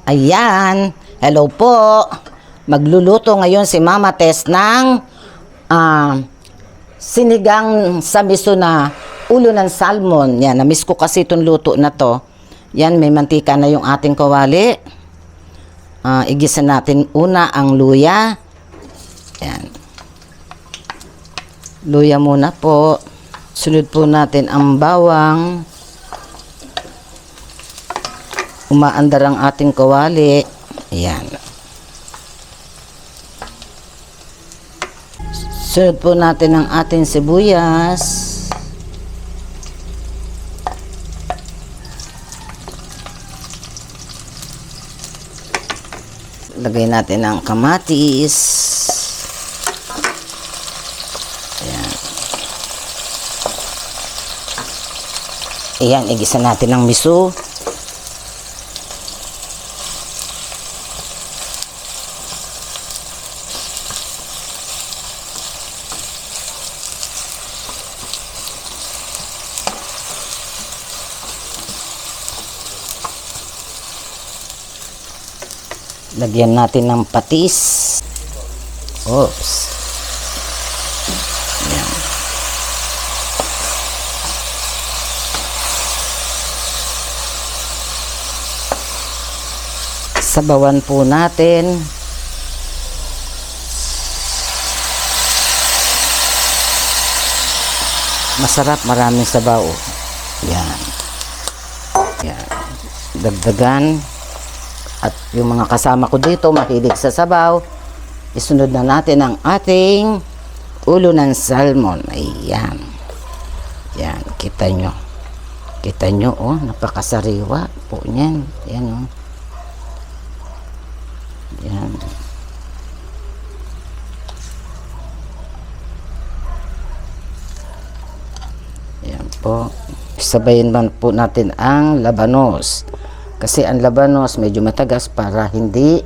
Ayan, hello po. Magluluto ngayon si Mama Tess ng sinigang sa miso na ulo ng salmon. Yan, na-miss ko kasi itong luto na to. Yan, may mantika na yung ating kawali. Igisa natin una ang luya. Yan. Luya muna po. Sunod po natin ang bawang. Umaandar ang ating kawali. Ayan. Sunod po natin ang ating sibuyas. Lagay natin ang kamatis. Ayan. Ayan, igisa natin ang miso. Lagyan natin ng patis. Oops. Ayan. Sabawan po natin. Masarap, maraming sabaw. Ayan. Ayan. Dagdagan. At yung mga kasama ko dito, mahilig sa sabaw. Isunod na natin ang ating ulo ng salmon. Ayan. Ayan, kita nyo. Kita nyo, oh, napakasariwa po niyan. Ayan, oh. Ayan. Ayan po. Sabayin man po natin ang labanos. Kasi ang labanos medyo matagas para hindi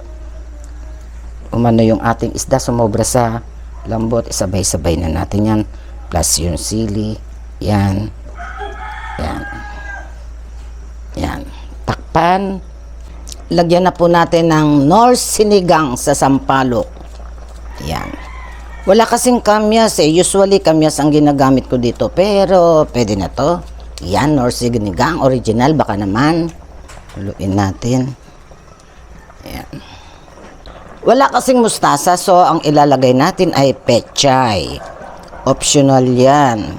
umano yung ating isda sumobra sa lambot. Isabay-sabay na natin yan. Plus yung sili. Yan. Yan. Yan. Takpan. Lagyan na po natin ng Knorr sinigang sa sampalok. Yan. Wala kasing kamyas eh. Usually kamyas ang ginagamit ko dito. Pero pwede na to. Yan. Knorr sinigang. Original. Baka naman. Haluin natin. Ayan. Wala kasing mustasa, so ang ilalagay natin ay pechay. Optional yan.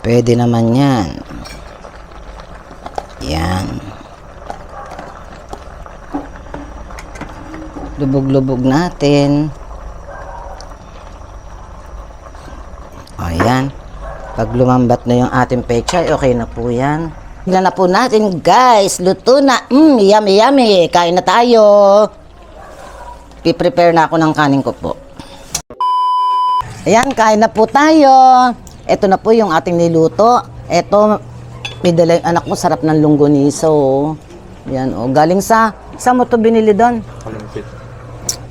Pwede naman yan. Yan. Lubog-lubog natin. Ayan. Pag lumambat na yung ating pechay, okay na po yan. Tignan na po natin, guys. Luto na. Yummy, yummy. Kain na tayo. Piprepare na ako ng kanin ko po. Ayan, kain na po tayo. Ito na po yung ating niluto. Ito, may dala yung anak mo. Sarap ng longganiso. Ayan, oh. Galing sa, saan mo ito binili doon? Kalumpit.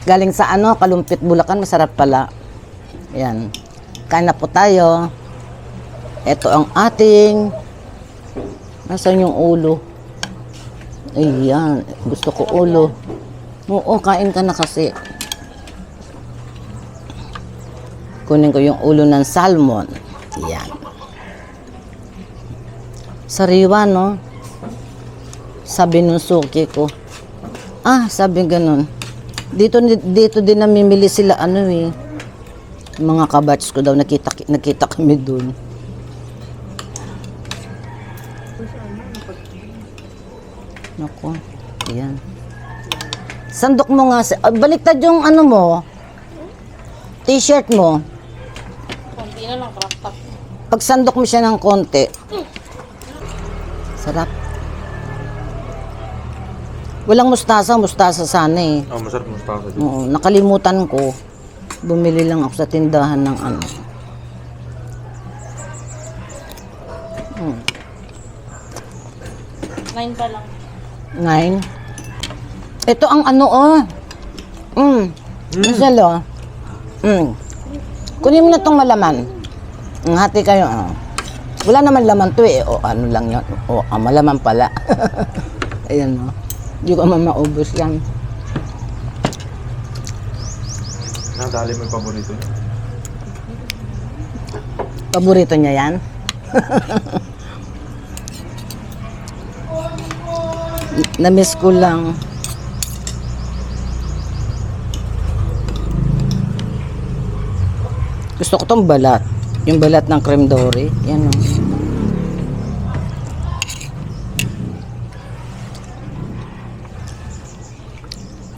Galing sa ano, Kalumpit, Bulacan. Masarap pala. Ayan. Kain na po tayo. Ito ang ating... Nasaan yung ulo? Ayan. Gusto ko ulo. Oo, kain ka na kasi. Kunin ko yung ulo ng salmon. Ayan. Sariwa, no? Sabi nung suki ko. Sabi ganun. Dito din namimili sila, ano eh. Mga kabats ko daw, nakita kami dun. Nako, ayan. Sandok mo nga. Baliktad yung ano mo. T-shirt mo. Konti na lang, crop top. Pag sandok mo siya ng konti. Sarap. Walang mustasa. Mustasa sana eh. Masarap mustasa dito. Oo, nakalimutan ko. Bumili lang ako sa tindahan ng ano. Nine pa lang. 9. Ito ang ano, oh. Giselle, oh. Kunin mo na itong malaman. Hati kayo, oh. Wala naman laman to eh. O ano lang yun. O, malaman pala. Ayan, oh. Hindi ko man maubos yan. Nadali mo yung paborito niya. Paborito niya yan. Na-miss ko lang. Gusto ko tong balat. Yung balat ng creme dory. Yan o.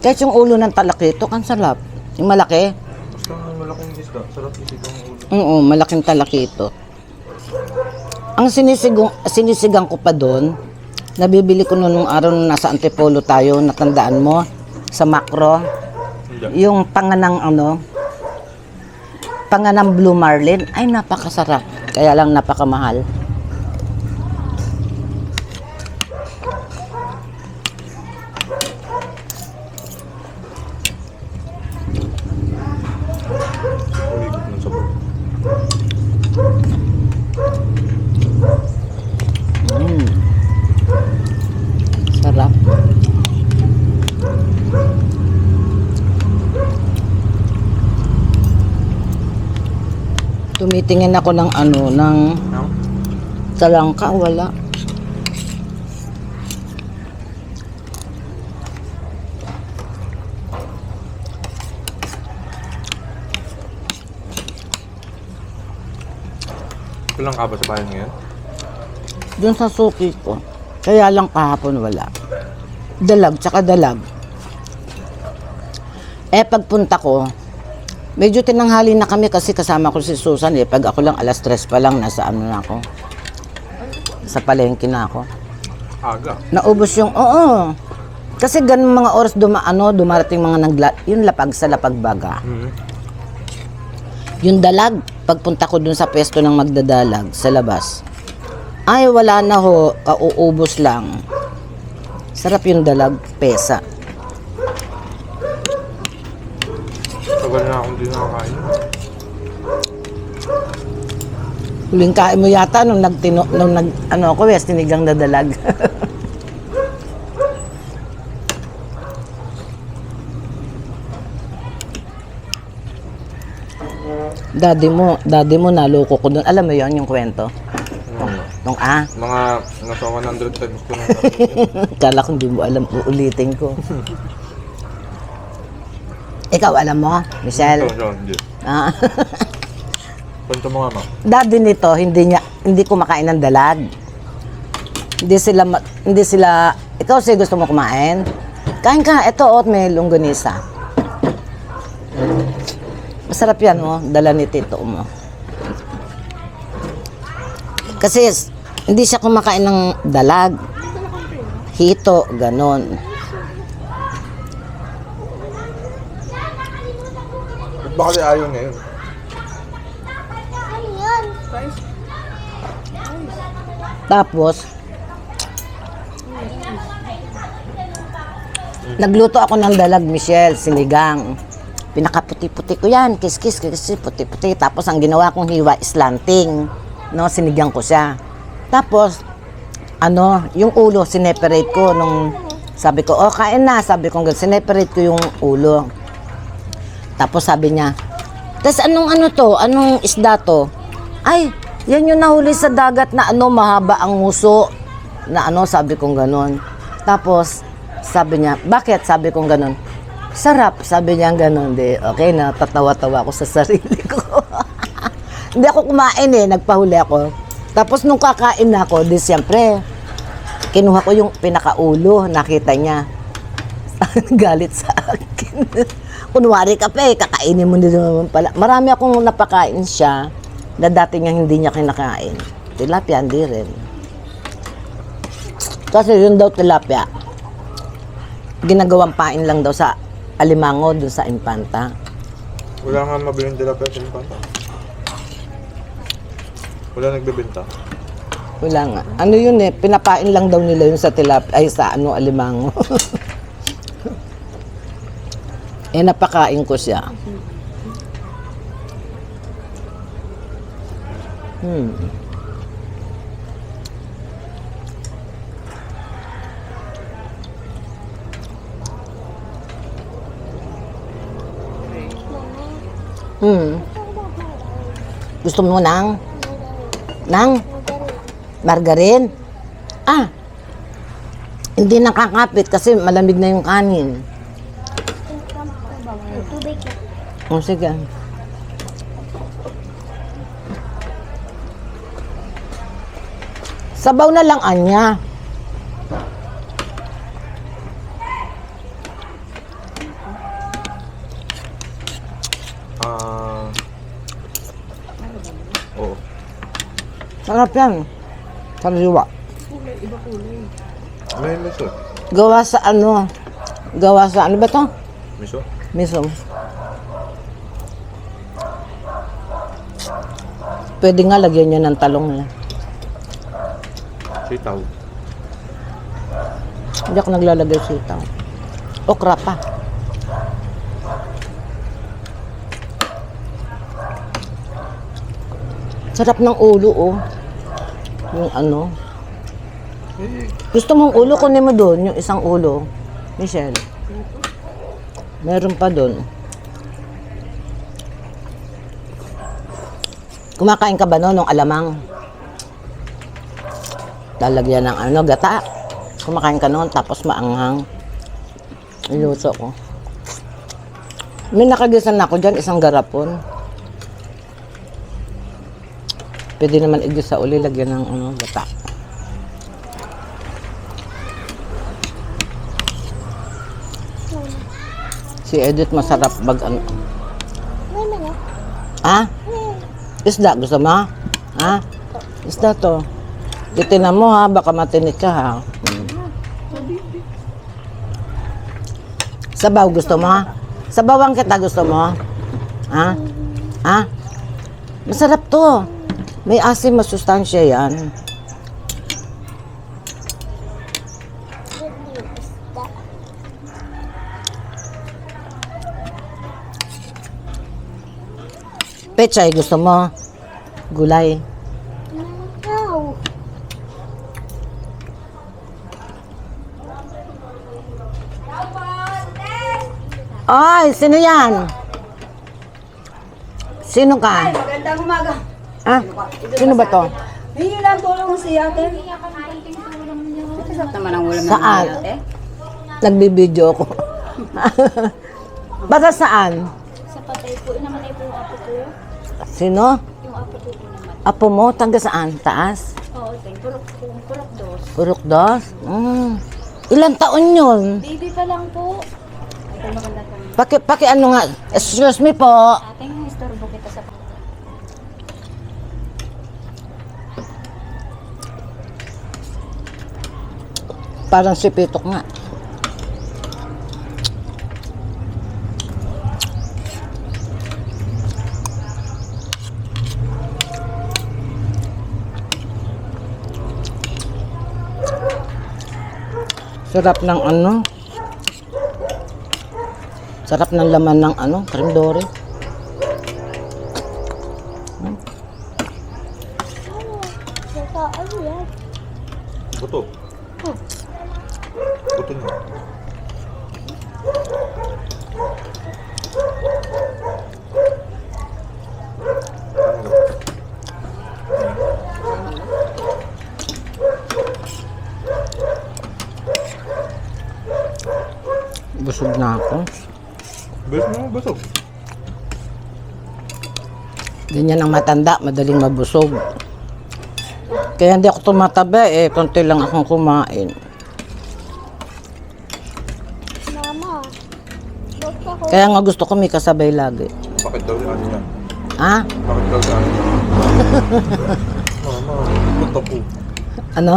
Kahit yung ulo ng talakito, ang sarap. Yung malaki. Basta malaking isda. Sarap isigang ulo. Oo, malaking talakito. Ang sinisigang ko pa doon, nabibili ko noon nung araw nung nasa Antipolo tayo, natandaan mo, sa Macro. Hindi. Yung panganang panganang Blue Marlin, ay napakasarap. Kaya lang napakamahal. Umigot ng sabon. Sarap. Tumitingin ako ng ng No? talangka, wala. Kulang ka ba sa bayan ngayon? Doon sa suki ko. Kaya lang kahapon wala. Dalag, tsaka dalag. Pagpunta ko, medyo tinanghali na kami kasi kasama ko si Susan Pag ako lang, alas 3 pa lang, nasa na ako. Sa palengke na ako. Aga. Naubos yung, oo. Kasi ganun mga oras dumarating mga yung lapag sa lapagbaga. Yung dalag, pagpunta ko dun sa pwesto ng magdadalag sa labas, ay wala na ho, kauubos lang. Sarap yung dalag, pesa. Tagal na akong di nakakain. Huling kain mo yata nung ako, tinigang na dalag. Daddy mo naloko ko doon. Alam mo yon yung kwento? Nung Mga nasa 100 times ko na. Kala ko hindi mo alam, uulitin ko. Ikaw alam mo, Michelle? Hindi. Ah. Kwento mo nga, ma. Daddy nito, hindi kumakain ng dalag. Hindi sila, ikaw siya gusto mo kumain? Kain ka, ito may longganisa. Masarap yan, dala ni tito mo. Kasi hindi siya kumakain ng dalag. Hito, ganon. Ba't ba kasi ayaw ngayon? Tapos, nagluto ako ng dalag, Michelle, sinigang. Pinakaputi-puti ko yan, kiss-kiss, puti-puti. Tapos ang ginawa kong hiwa is lanting. Sinigang ko siya. Tapos, yung ulo, sineperate ko nung sabi ko, kain na. Sabi ko, sineperate ko yung ulo. Tapos sabi niya, tas anong isda to? Ay, yan yung nahuli sa dagat na mahaba ang nguso. Na sabi kong ganon. Tapos, sabi niya, bakit? Sabi kong ganon. Sarap, sabi niya ganon. Okay na, tatawa-tawa ako sa sarili ko. Hindi ako kumain nagpahuli ako. Tapos nung kakain na ako, siyempre, kinuha ko yung pinakaulo, nakita niya. Galit sa akin. Kunwari ka pa kakainin mo din naman pala. Marami akong napakain siya na dati niya hindi niya kinakain. Tilapia, hindi rin. Kasi yun daw tilapia, ginagawang pain lang daw sa Alimango, dun sa Impanta. Wala nga mabiling tilapia sa Impanta. Wala nagbebenta. Wala nga. Yun pinapain lang daw nila yun sa tilapia, sa Alimango. Napakain ko siya. Gusto mo ng margarine? Ah, hindi nakakapit kasi malamig na yung kanin. O, sige. Sabaw na lang, Anya. Oo. Sarap yan. Sariwa. May miso. Gawa sa ano? Gawa sa ano ba to? Miso? Miso. Pwede nga lagyan nyo ng talong na. Sitaw. Hindi ako naglalagay sitaw. Okra pa. Sarap ng ulo, oh. Yung ano. Gusto mong ulo, kunin mo doon, yung isang ulo. Michelle. Meron pa doon. Kumakain ka ba no, nung alamang? Lalagyan ng ano, gata. Kumakain ka noon, tapos maanghang. Iluto ko. May nakagisan na ako dyan, isang garapon. Pwede naman igisa uli, lagyan ng ano, gata. Si Edith masarap bag ano. Ah? Isda, gusto mo? Ha? Isda to. Titinan mo ha, baka matinit ka ha. Sabaw, gusto mo? Sabawan kita, gusto mo? Ha? Ha? Masarap to. May asim, masustansya yan. Pechay, gusto mo? Gulay. Ay, sino yan? Sino ka? Magandang umaga. Ah, sino ba to? Hingi lang tulong si ate. Sarap naman ang ulam Saan? ng ate. Nagbibideo ko. Basta saan? Sa patay po, naman ay po yung apo ko. Sino? Yung apo ko po naman. Apo mo? Taga saan? Taas? Oo, purok dos. Purok dos? Ilang taon yun? Baby pa lang po. Ay, maganda po. Paki ano nga? Excuse me po. Ate, yung istorbo kita sa Parang si Pitok nga. Sarap ng ano. Sarap ng laman ng ano, cream dory. Buto. Buto niya. Busog na ako. Bilis mo, busog. Ganyan ang matanda, madaling mabusog. Kaya hindi ako tumataba eh, konti lang akong kumain. Kaya nga gusto ko may kasabay lagi. Bakit daw ano yan? Ha? Bakit daw ano yan? Mama, buto ko. Ano?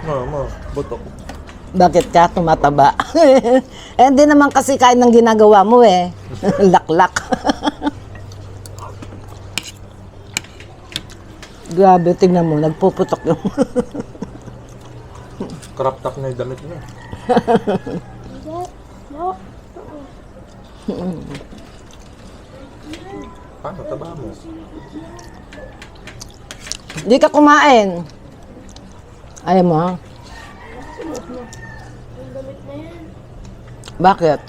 Mama, buto ko. Bakit ka tumataba? Eh, hindi naman kasi kain ng ginagawa mo eh. Laklak. Grabe, tingnan mo, nagpuputok yung... Crop top na yung damit niya. Paano? Taba mo. Hindi ka kumain. Ayaw mo? Bakit?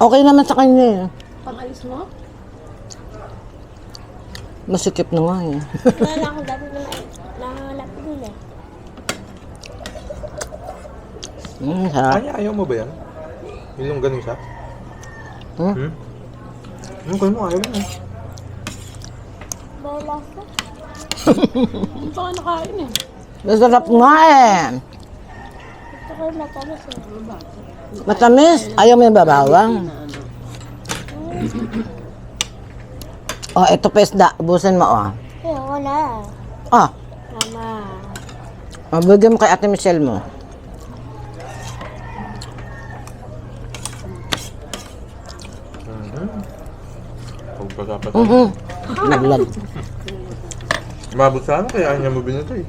Okay naman sa kanya eh. pang-alis mo? Masikip na nga eh. Wala akong dami na nahanap din eh. Sarap. Kanya, ayaw mo ba yan? Yung ganun siya? Hmm? Hmm? Yung ganun mo, ayaw mo. May lasa. Masarap nga eh. Gusto ko yung matamis eh. Matamis. Ayaw mo yung babawang. Oh, ito pa isda. Ubusin mo, oh. Kaya wala. Ah, Mama. bigyan mo kay Ate Michelle mo. Pagpasapit. Naglag. Mabot sa ano, kaya ayaw niya mo binito eh.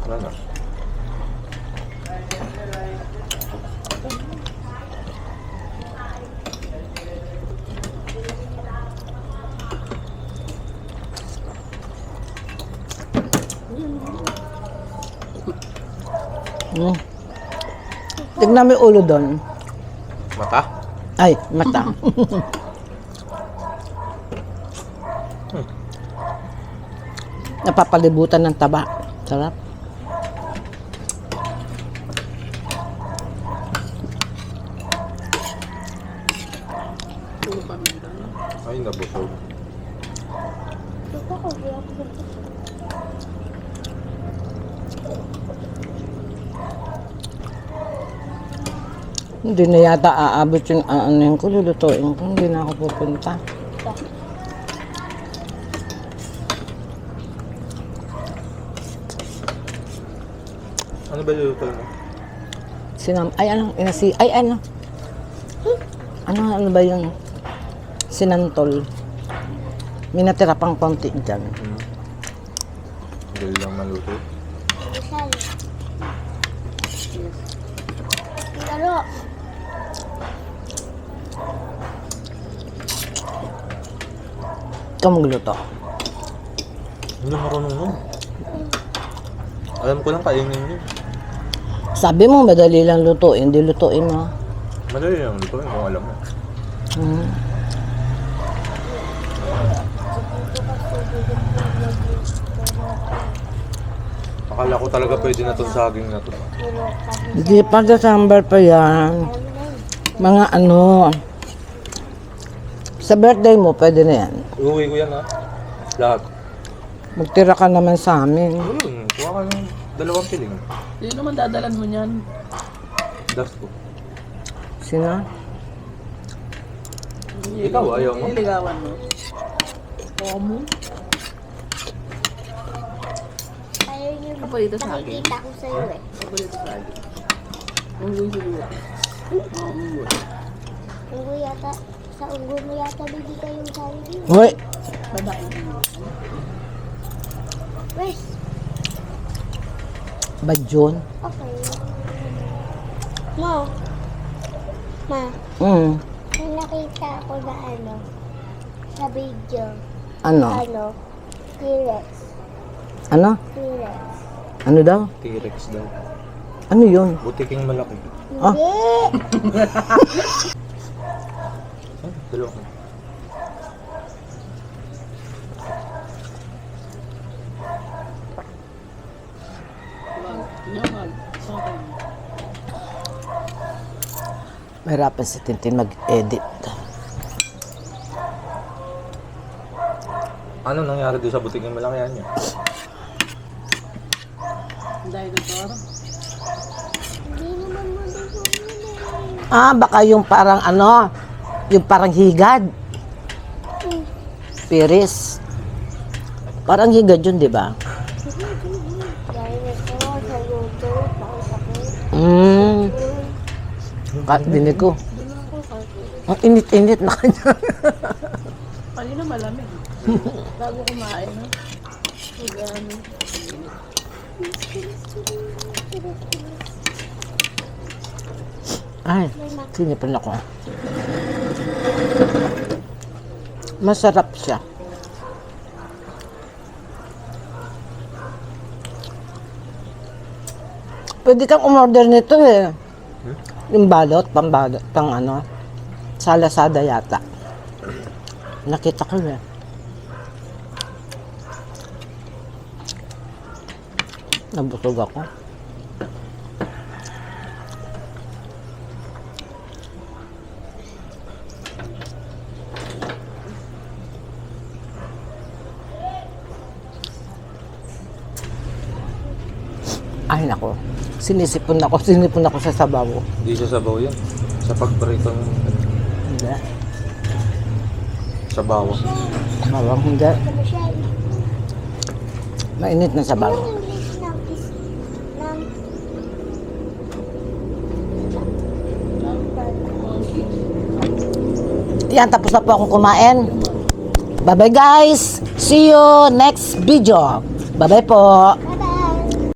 Wala na. Tignan mo yung ulo doon. Mata? Ay, mata. Napapalibutan ng taba. Sarap. Ay, nabusog. Gusto ko yung Hindi na yata aabot yung ano yung kululutuin ko. Hindi na ako pupunta. Ano ba yung luto mo? Ay, ano? Ay, ano? Ano ba yung sinantol? May natira pang konti dyan. Dali lang maluto. isal. Laro. Ikaw magluto. Hindi marunong nun. Alam ko lang kainin yun. Sabi mo, madali lang lutuin. Hindi lutuin mo. Madali lang lutuin kung alam mo. Hmm. Akala ko talaga pwede na itong saging na to. Hindi pa, December pa yan. Mga ano. Sa birthday mo, pwede na yan. Uuwi ko yan ha. Lahat. Magtira ka naman sa amin. Ayun, kuha ka ng 2 piling. Hindi naman dadalan mo niyan. Dust ko. Sino? Ikaw, ayaw mo? Niligawan mo. Oo mo. Ayaw yung Apa dito sa akin? nakikita ko sa'yo eh. Ako dito sa akin. Ang gusto mo. Oo mo. Unggo yata, sa unggo mo yata bigay ka yung sarili. Hoy, Babae mo. Wes, ba June? okay. Mo, ma, Hmm. may nakita ko na ano, sa video, Ano? T-Rex. Ano? T-Rex. Ano daw? T-Rex daw. Ano yun? Butiking malaki. Ah. Hindi! Ay, 2. Nyamag. Sa akin. Mahirapan si Tintin mag-edit. Ano nangyari doon sa butiking malaki yan niya? Dahil dito. Hindi naman mo din Ah, baka yung parang ano, yung parang higad. Piris. Parang higad yun, di ba? Dahil ito sa YouTube, pausapin. Dinig ko. Ang init-init na kanya. Kanina malamig. Bago kumain, no? Ano? Ay, sinipan ako. Masarap siya. Pwede kang umorder nito eh. Yung balot, pambalot, pang ano. Sa Lazada yata. Nakita ko eh. Nabusog ako. Ay nako. Sinipon ako sa sabaw. Hindi siya sabaw yan. Sa pagprito ng Hindi. sabaw. Bawang hindi. Mainit na sabaw. Yan, tapos na po akong kumain. Bye-bye guys! See you next video. Bye-bye po!